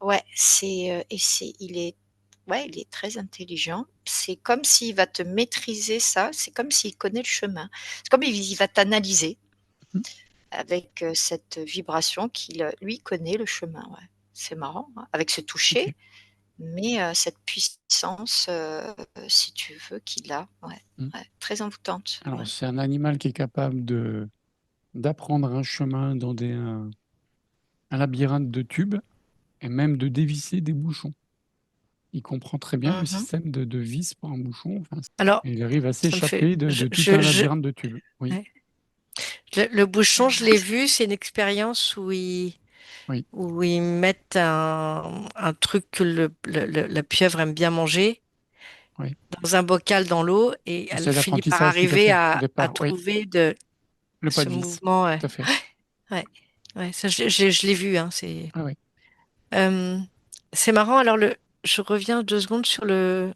ouais, il est très intelligent. C'est comme s'il va te maîtriser ça, c'est comme s'il connaît le chemin. C'est comme il va t'analyser
Mhm.
avec, cette vibration qu'il, lui connaît le chemin, ouais. C'est marrant, hein, avec ce
Ok.
toucher, mais, cette puissance, si tu veux, qu'il a, ouais,
Mm.
ouais, très envoûtante,
Alors,
ouais.
c'est un animal qui est capable d'apprendre un chemin dans un labyrinthe de tubes et même de dévisser des bouchons. Il comprend très bien le
Mmh.
système de vis pour un bouchon. Enfin,
Alors,
et il arrive à
ça me fait,
s'échapper de tout un labyrinthe de tubes. Oui,
ouais. Le bouchon, je
Ah,
l'ai vu, c'est une expérience
oui.
où ils mettent un truc que la pieuvre aime bien manger
Oui.
dans un bocal dans l'eau et elle
C'est
finit par
l'apprentissage, tout à
arriver
fait. Au
à
départ, oui.
trouver
Le pas
ce
de vis,
mouvement. Ouais,
tout à fait.
ouais, ouais, ça, je l'ai vu. Hein,
Ah oui.
euh, c'est marrant. Alors, je reviens 2 secondes sur le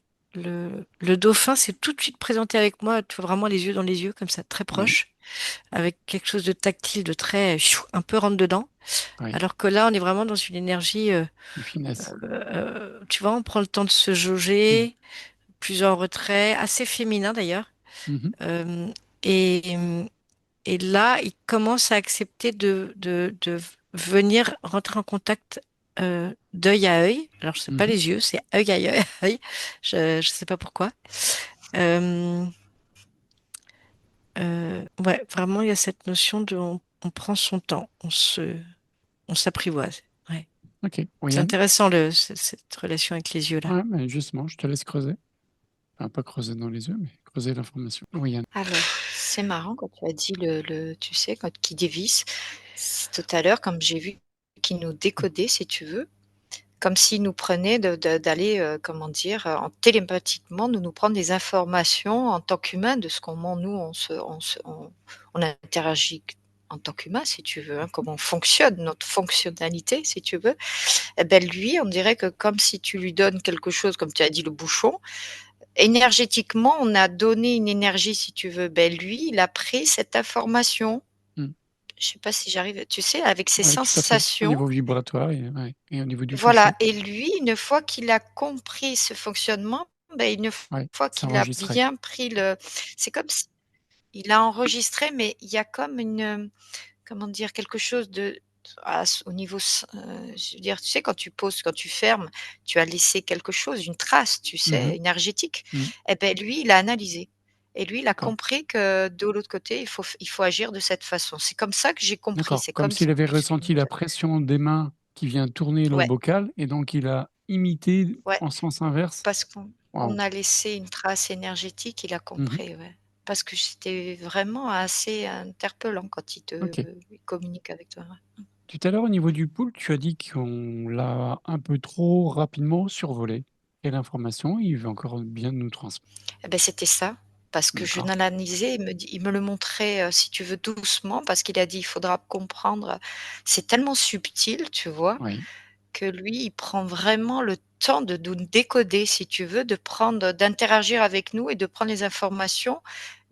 dauphin. C'est tout de suite présenté avec moi, tu vois, vraiment les yeux dans les yeux, comme ça, très
Oui,
proche, avec quelque chose de tactile, de très, un peu rentre dedans.
oui.
Alors que là, on est vraiment dans une énergie,
Une finesse.
tu vois, on prend le temps de se
Mm.
jauger, plusieurs retraits, assez féminin d'ailleurs.
Mhm.
Euh, et, et là, il commence à accepter de venir rentrer en contact d'œil à œil. Alors, c'est pas
Mhm.
les yeux, c'est œil à œil. œil. Je ne sais pas pourquoi. Euh, ouais, vraiment, il y a cette notion on prend son temps, on s'apprivoise. Ouais.
Ok. Oui,
C'est
Yann.
intéressant cette relation avec les yeux là.
Ouais, mais justement, je te laisse creuser. Enfin, pas creuser dans les yeux, mais creuser l'information. Oui, Yann.
alors, c'est marrant quand tu as dit tu sais, quand qui dévisse. Tout à l'heure, comme j'ai vu qu'il nous décodait, si tu veux, comme s'il nous prenait d'aller, comment dire, en télépathiquement, nous prendre des informations en tant qu'humains de ce comment nous on interagit en tant qu'humain, si tu veux, hein, comment on fonctionne, notre fonctionnalité, si tu veux. Et ben lui, on dirait que comme si tu lui donnes quelque chose, comme tu as dit, le bouchon, énergétiquement, on a donné une énergie, si tu veux. Ben, lui, il a pris cette information.
Mmh.
Je sais pas si j'arrive, tu sais, avec ses
Ouais, tout à fait. Au
sensations.
niveau vibratoire et ouais et au niveau du
Voilà,
toucher.
et lui, une fois qu'il a compris ce fonctionnement, ben, une
Ouais,
fois
c'est
qu'il a
enregistré.
bien pris c'est comme s'il a enregistré, mais il y a comme comment dire? Quelque chose au niveau je veux dire, tu sais, quand tu fermes, tu as laissé quelque chose, une trace, tu
Mmh.
sais, énergétique.
Mmh.
Et ben, lui, il a analysé et lui, il a
D'accord,
compris que de l'autre côté, il faut agir de cette façon. C'est comme ça que j'ai compris,
d'accord.
c'est
Comme
comme
s'il avait
s
ressenti la pression des mains qui vient tourner le
ouais,
bocal et donc il a imité
ouais.
en sens inverse.
Parce qu'on
Waouh!
a laissé une trace énergétique, il a
Mmh.
compris, ouais. Parce que c'était vraiment assez interpellant quand
OK.
il communique avec toi, ouais.
Tout à l'heure, au niveau du pool, tu as dit qu'on l'a un peu trop rapidement survolé. Quelle information il veut encore bien nous transmettre?
Et beh, c'était ça, parce que je
D'accord.
l'analysais, il me le montrait, si tu veux, doucement, parce qu'il a dit: «Il faudra comprendre». C'est tellement subtil, tu vois?
Oui.
Que lui, il prend vraiment le temps de nous décoder, si tu veux, d'interagir avec nous et de prendre les informations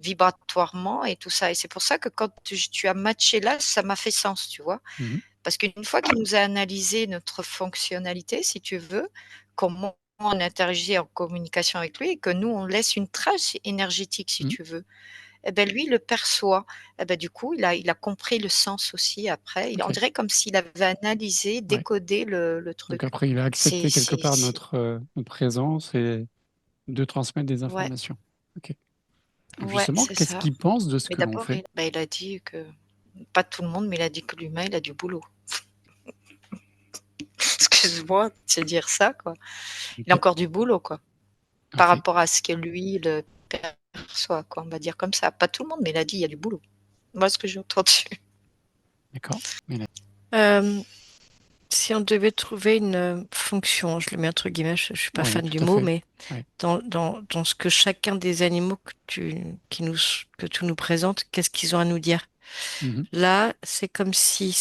vibratoirement et tout ça, et c'est pour ça que quand tu as matché là, ça m'a fait sens, tu vois?
Mmh mh.
Parce qu'une fois qu'il nous a analysé notre fonctionnalité, si tu veux, comment on interagit en communication avec lui et que nous, on laisse une trace énergétique, si
Mmh.
tu veux, et ben lui, il le perçoit. Et ben du coup, il a compris le sens aussi après. On
OK.
dirait comme s'il avait analysé,
Ouais.
décodé le
Donc
truc.
après, il a accepté quelque part
C'est
notre présence et de transmettre des
ouais,
informations. OK. Et
ouais,
justement,
c'est
qu'est-ce
ça.
qu'il pense de ce
Mais
que l'on
d'abord,
fait?
il a dit que pas tout le monde, mais il a dit que l'humain, il a du boulot. Excuse-moi de te dire ça, quoi. Il a
OK.
encore du boulot, quoi, par
OK.
rapport à ce que lui, il perçoit, quoi, on va dire comme ça. Pas tout le monde, mais il a dit: «Il y a du boulot». Moi, ce que j'ai entendu.
D'accord. Mais la
Euh, Si on devait trouver une fonction, je le mets entre guillemets, je suis pas
oui,
fan
tout
du
à
mot,
fait.
mais
Ouais.
dans ce que chacun des animaux que tu nous présentes, qu'est-ce qu'ils ont à nous dire?
Mmh mh.
Là, c'est comme si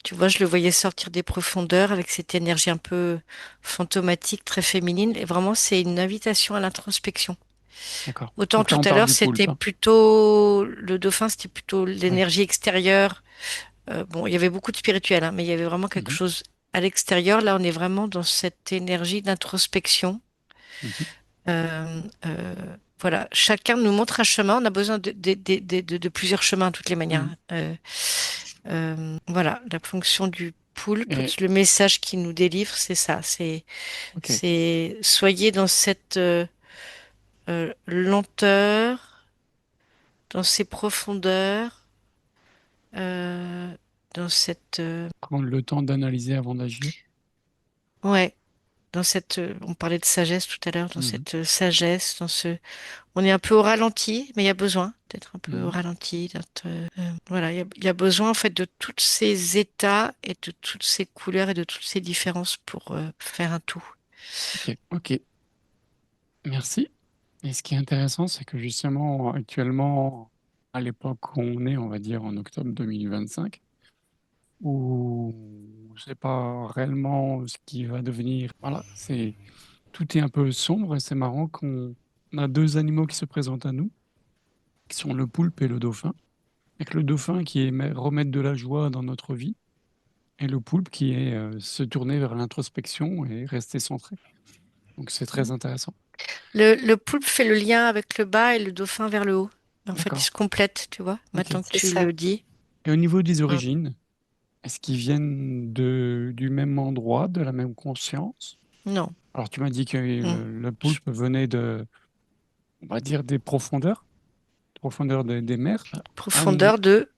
tu vois, je le voyais sortir des profondeurs avec cette énergie un peu fantomatique, très féminine, et vraiment, c'est une invitation à l'introspection.
D'accord.
Autant
Donc là,
tout
on
à
parle
l'heure,
du poulpe,
c'était
hein?
plutôt le dauphin, c'était plutôt
Oui.
l'énergie extérieure. Bon, il y avait beaucoup de spirituel, hein, mais il y avait vraiment
Mmh
quelque
mh.
chose à l'extérieur. Là, on est vraiment dans cette énergie d'introspection.
Mmh mh.
Voilà, chacun nous montre un chemin. On a besoin de plusieurs chemins, de toutes les manières.
Mmh.
Voilà, la fonction du poulpe,
Et
le message qu'il nous délivre, c'est ça.
OK.
C'est soyez dans cette lenteur, dans ces profondeurs, euh, dans cette,
Prendre le temps d'analyser avant d'agir.
ouais, dans cette, on parlait de sagesse tout à l'heure, dans
Mmh mh.
cette sagesse, on est un peu au ralenti, mais il y a besoin d'être un peu
Mmh
au
mh.
ralenti, voilà, il y a besoin en fait de tous ces états et de toutes ces couleurs et de toutes ces différences pour faire un tout.
OK, OK. Merci. Et ce qui est intéressant, c'est que justement, actuellement, à l'époque où on est, on va dire en octobre 2025, où on ne sait pas réellement ce qui va devenir. Voilà, c'est tout est un peu sombre et c'est marrant qu'on a 2 animaux qui se présentent à nous, qui sont le poulpe et le dauphin. Avec le dauphin qui est remettre de la joie dans notre vie et le poulpe qui est, se tourner vers l'introspection et rester centré. Donc c'est très intéressant.
Le poulpe fait le lien avec le bas et le dauphin vers le haut. En fait, ils
D'accord,
se complètent, tu vois,
OK.
maintenant que
C'est
tu
ça.
le dis.
Et au niveau des
Mm.
origines, est-ce qu'ils viennent du même endroit, de la même conscience?
Non.
Alors tu m'as dit que
Mm.
le
Je-
poulpe venait on va dire profondeurs des mers. Ah
Profondeur de,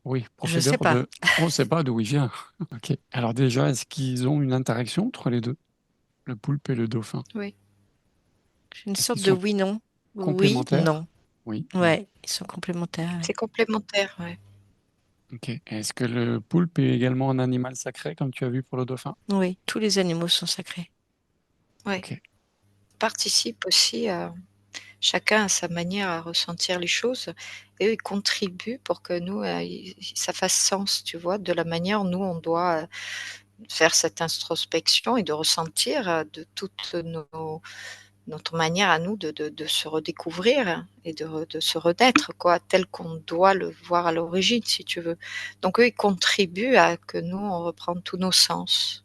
oui,
je sais
profondeur
pas.
de on ne sait pas d'où il vient. OK. Alors déjà, est-ce qu'ils ont une interaction entre les 2, le poulpe et le dauphin?
Oui.
C'est une
Est-ce qu'ils
sorte de
sont
oui-non. Oui,
complémentaires?
non.
Oui, non.
Ouais, ils sont complémentaires. Ouais.
C'est complémentaire, ouais.
OK. Est-ce que le poulpe est également un animal sacré comme tu as vu pour le dauphin?
Oui, tous les animaux sont sacrés.
Ouais.
OK.
Participe aussi à chacun à sa manière à ressentir les choses, et eux, ils contribuent pour que nous, ça fasse sens, tu vois? De la manière nous, on doit, faire cette introspection et de ressentir, de toutes nos notre manière à nous de se redécouvrir et de se renaître, quoi, tel qu'on doit le voir à l'origine, si tu veux. Donc eux, ils contribuent à que nous, on reprenne tous nos sens.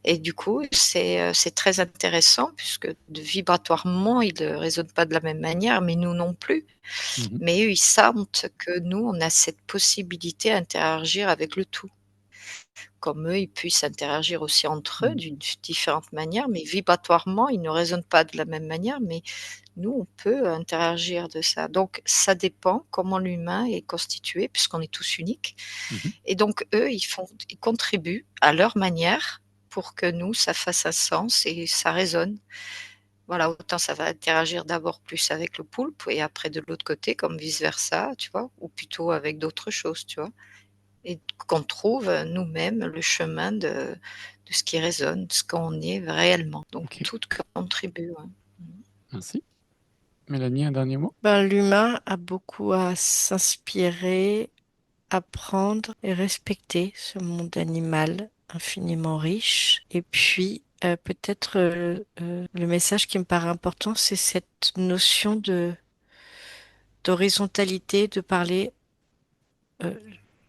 Et du coup, c'est très intéressant puisque vibratoirement, ils ne résonnent pas de la même manière, mais nous non plus.
Mhm.
Mais eux, ils sentent que nous, on a cette possibilité d'interagir avec le tout. Comme eux, ils puissent interagir aussi entre eux
Mhm.
d'une différente manière, mais vibratoirement, ils ne résonnent pas de la même manière, mais nous, on peut interagir de ça. Donc, ça dépend comment l'humain est constitué, puisqu'on est tous uniques.
Mhm.
Et donc, eux, ils contribuent à leur manière pour que nous, ça fasse un sens et ça résonne. Voilà, autant ça va interagir d'abord plus avec le poulpe et après de l'autre côté, comme vice-versa, tu vois, ou plutôt avec d'autres choses, tu vois. Et qu'on trouve nous-mêmes le chemin de ce qui résonne, de ce qu'on est réellement. Donc
Ok,
tout contribue. Ouais.
merci. Mélanie, un dernier mot?
Ben, l'humain a beaucoup à s'inspirer, apprendre et respecter ce monde animal infiniment riche. Et puis, peut-être le message qui me paraît important, c'est cette notion de d'horizontalité, de parler euh,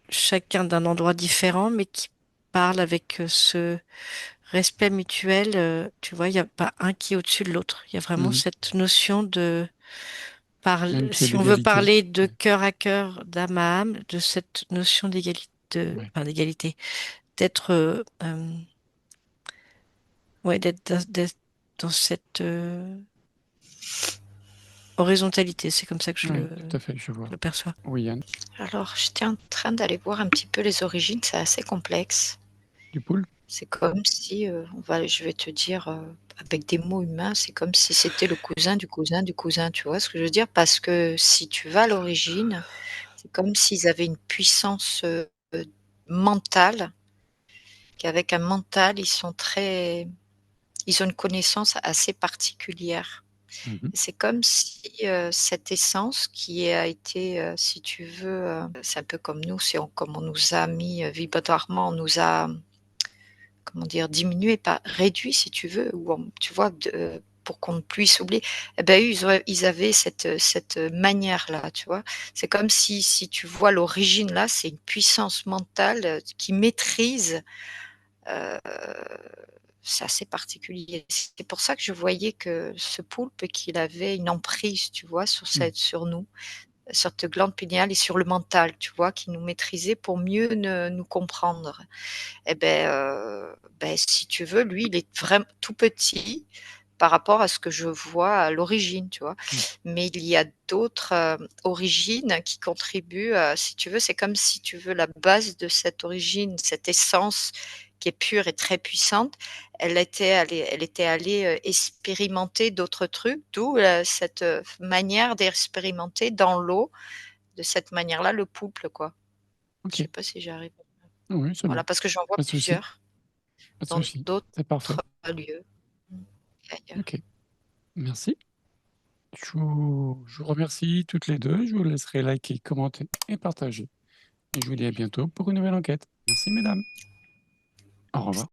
chacun d'un endroit différent, mais qui parle avec ce respect mutuel. Tu vois, il n'y a pas un qui est au-dessus de l'autre. Il y a vraiment
Mhm.
cette notion de
Il y a une pied
si on veut
d'égalité.
parler de cœur à cœur, d'âme à âme, de cette notion d'égalité,
Ouais.
enfin, d'égalité, d'être, ouais, d'être dans cette horizontalité. C'est comme ça que
Oui, tout à fait, je
je
vois.
le perçois.
Oui, Yann.
Alors j'étais en train d'aller voir un petit peu les origines, c'est assez complexe.
Du poule?
C'est comme si, je vais te dire, avec des mots humains, c'est comme si c'était le cousin du cousin du cousin, tu vois ce que je veux dire? Parce que si tu vas à l'origine, c'est comme s'ils avaient une puissance, mentale, qu'avec un mental, ils ont une connaissance assez particulière.
Mhm.
C'est comme si, cette essence qui a été, si tu veux, c'est un peu comme nous, comme on nous a mis, vibratoirement, on nous a, comment dire? Diminué, pas réduit si tu veux, ou tu vois? Pour qu'on ne puisse oublier. Et ben, eux, ils avaient cette manière-là, tu vois? C'est comme si tu vois l'origine là, c'est une puissance mentale, qui maîtrise, heu c'est assez particulier. C'est pour ça que je voyais que ce poulpe, qu'il avait une emprise, tu vois,
Mhm.
sur nous, sur cette glande pinéale et sur le mental, tu vois, qui nous maîtrisait pour mieux nous comprendre. Et si tu veux, lui, il est vraiment tout petit par rapport à ce que je vois à l'origine, tu vois.
Mhm.
Mais il y a d'autres, origines qui contribuent, si tu veux, c'est comme si tu veux la base de cette origine, cette essence qui est pure et très puissante, elle était allée, expérimenter d'autres trucs, d'où, cette, manière d'expérimenter dans l'eau, de cette manière-là, le poulpe, quoi. Je
Ok.
sais pas si j'arrive.
Oui, c'est
Voilà,
bon.
parce que j'en vois
Pas de souci.
plusieurs
Pas de
dans
souci.
d'autres
C'est parfait.
lieux, et ailleurs.
Ok. Merci. Je vous remercie toutes les deux. Je vous laisserai liker, commenter et partager. Et je vous dis à bientôt pour une nouvelle enquête. Merci, mesdames. Au revoir.